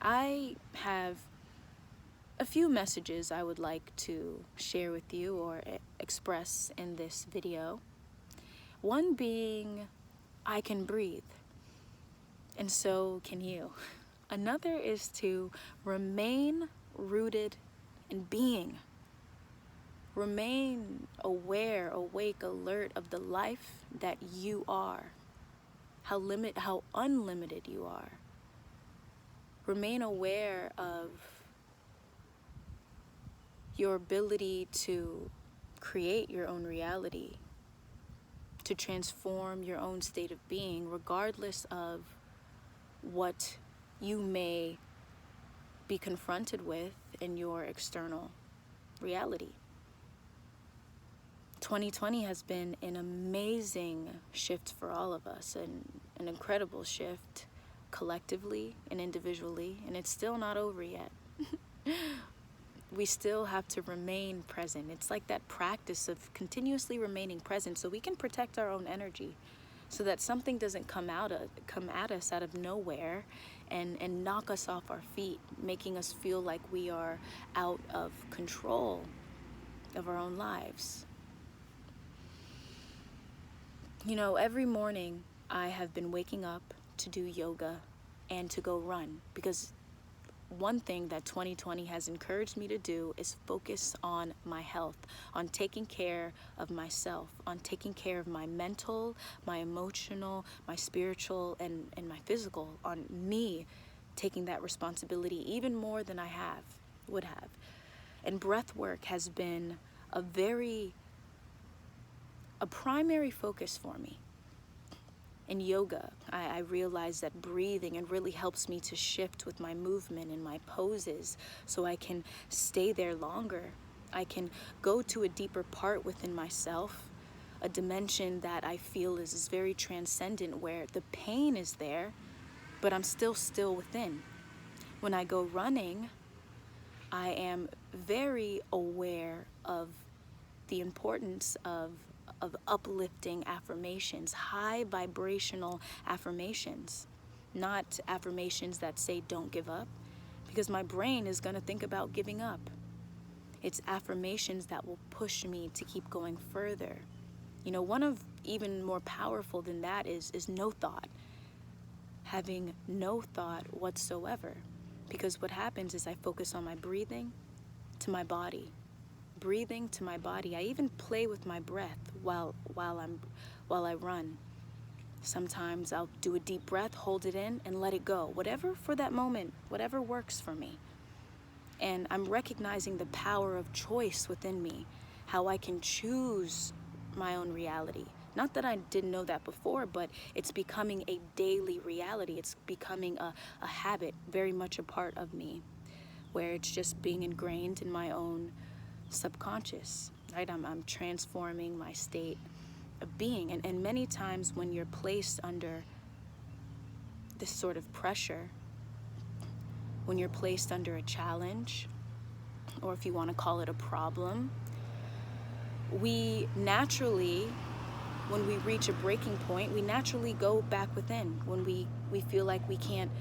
I have a few messages I would like to share with you or express in this video. One being, I can breathe, and so can you. Another is to remain rooted in being. Remain aware, awake, alert of the life that you are. How unlimited you are. Remain aware of your ability to create your own reality, to transform your own state of being, regardless of what you may be confronted with in your external reality. 2020 has been an amazing shift for all of us, an incredible shift collectively and individually, and it's still not over yet. We still have to remain present. It's like that practice of continuously remaining present so we can protect our own energy, so that something doesn't come at us out of nowhere and knock us off our feet, making us feel like we are out of control of our own lives. You know, every morning I have been waking up to do yoga and to go run, because one thing that 2020 has encouraged me to do is focus on my health, on taking care of myself, on taking care of my mental, my emotional, my spiritual, and my physical, on me taking that responsibility even more than I would have. And breath work has been a primary focus for me. In yoga, I realize that breathing, it really helps me to shift with my movement and my poses so I can stay there longer. I can go to a deeper part within myself, a dimension that I feel is very transcendent, where the pain is there, but I'm still within. When I go running, I am very aware of the importance of uplifting affirmations, high vibrational affirmations, not affirmations that say don't give up, because my brain is going to think about giving up. It's affirmations that will push me to keep going further. You know, one of even more powerful than that is no thought. Having no thought whatsoever. Because what happens is I focus on my breathing to my body. Breathing to my body. I even play with my breath while I run. Sometimes I'll do a deep breath, hold it in, and let it go. Whatever for that moment, whatever works for me. And I'm recognizing the power of choice within me, how I can choose my own reality. Not that I didn't know that before, but it's becoming a daily reality. It's becoming a habit, very much a part of me, where it's just being ingrained in my own subconscious, right? I'm transforming my state of being. And many times when you're placed under this sort of pressure, when you're placed under a challenge, or if you want to call it a problem, we naturally, when we reach a breaking point, we naturally go back within. When we feel like we can't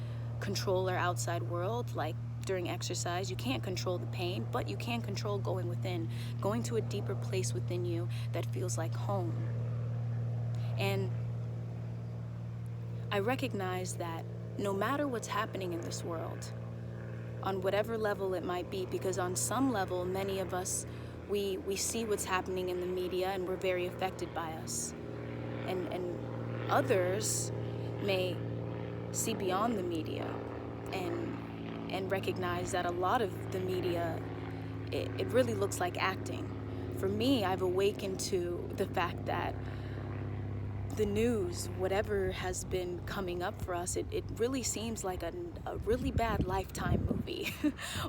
control our outside world, like during exercise, you can't control the pain, but you can control going within, going to a deeper place within you that feels like home. And I recognize that no matter what's happening in this world, on whatever level it might be, because on some level, many of us, we see what's happening in the media and we're very affected by us. And others may see beyond the media and recognize that a lot of the media, it really looks like acting. For me, I've awakened to the fact that the news, whatever has been coming up for us, it really seems like a really bad Lifetime movie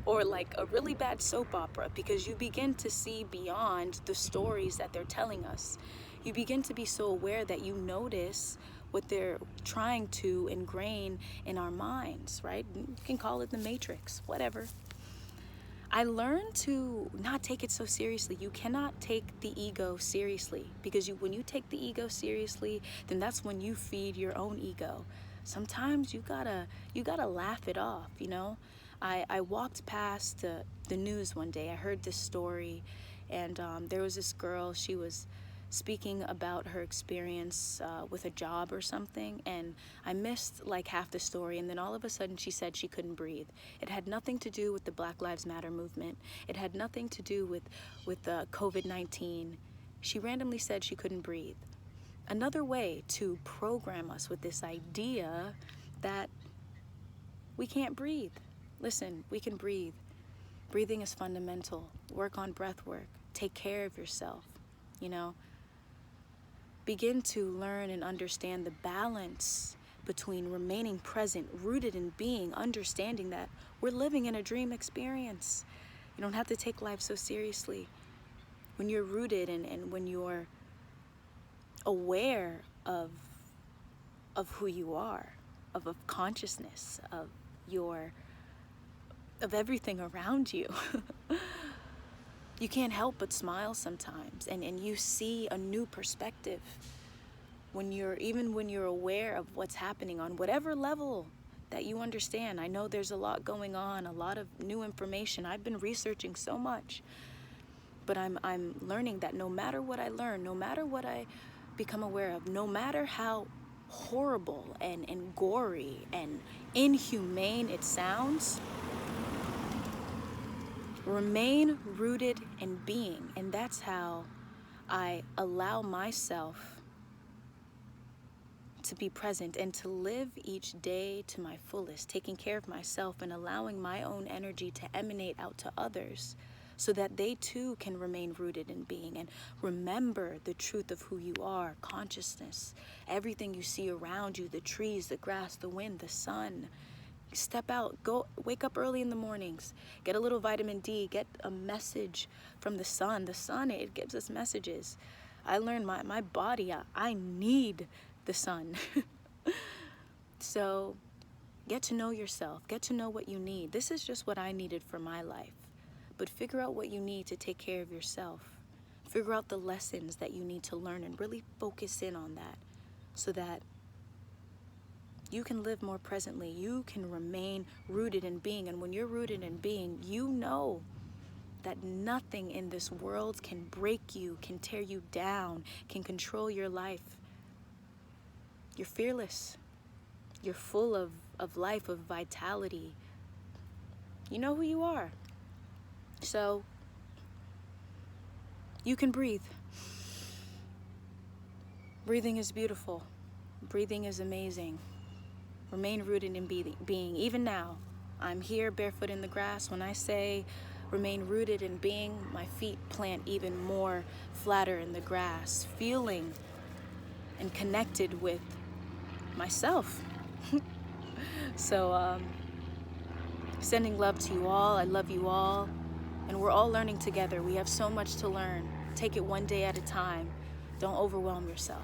or like a really bad soap opera, because you begin to see beyond the stories that they're telling us. You begin to be so aware that you notice what they're trying to ingrain in our minds, right? You can call it the Matrix, whatever. I learned to not take it so seriously. You cannot take the ego seriously, because when you take the ego seriously, then that's when you feed your own ego. sometimes you gotta laugh it off, you know. I walked past the news one day. I heard this story, and there was this girl. She was speaking about her experience with a job or something, and I missed like half the story, and then all of a sudden she said she couldn't breathe. It had nothing to do with the Black Lives Matter movement. It had nothing to do with COVID-19. She randomly said she couldn't breathe. Another way to program us with this idea that we can't breathe. Listen, we can breathe. Breathing is fundamental. Work on breath work. Take care of yourself, you know. Begin to learn and understand the balance between remaining present, rooted in being, understanding that we're living in a dream experience. You don't have to take life so seriously. When you're rooted and when you're aware of who you are, of consciousness, of everything around you, you can't help but smile sometimes, and you see a new perspective when you're aware of what's happening on whatever level that you understand. I know there's a lot going on, a lot of new information. I've been researching so much, but I'm learning that no matter what I learn, no matter what I become aware of, no matter how horrible and gory and inhumane it sounds, remain rooted in being. And that's how I allow myself to be present and to live each day to my fullest, taking care of myself and allowing my own energy to emanate out to others so that they too can remain rooted in being and remember the truth of who you are, consciousness, everything you see around you, the trees, the grass, the wind, the sun. Step out, go wake up early in the mornings, get a little vitamin D, get a message from the sun. The sun, it gives us messages. I learned my body, I need the sun. So get to know yourself, get to know what you need. This is just what I needed for my life. But figure out what you need to take care of yourself. Figure out the lessons that you need to learn and really focus in on that so that you can live more presently. You can remain rooted in being. And when you're rooted in being, you know that nothing in this world can break you, can tear you down, can control your life. You're fearless. You're full of life, of vitality. You know who you are. So you can breathe. Breathing is beautiful. Breathing is amazing. Remain rooted in being. Even now, I'm here barefoot in the grass. When I say remain rooted in being, my feet plant even more flatter in the grass, feeling and connected with myself. So, sending love to you all. I love you all. And we're all learning together. We have so much to learn. Take it one day at a time. Don't overwhelm yourself.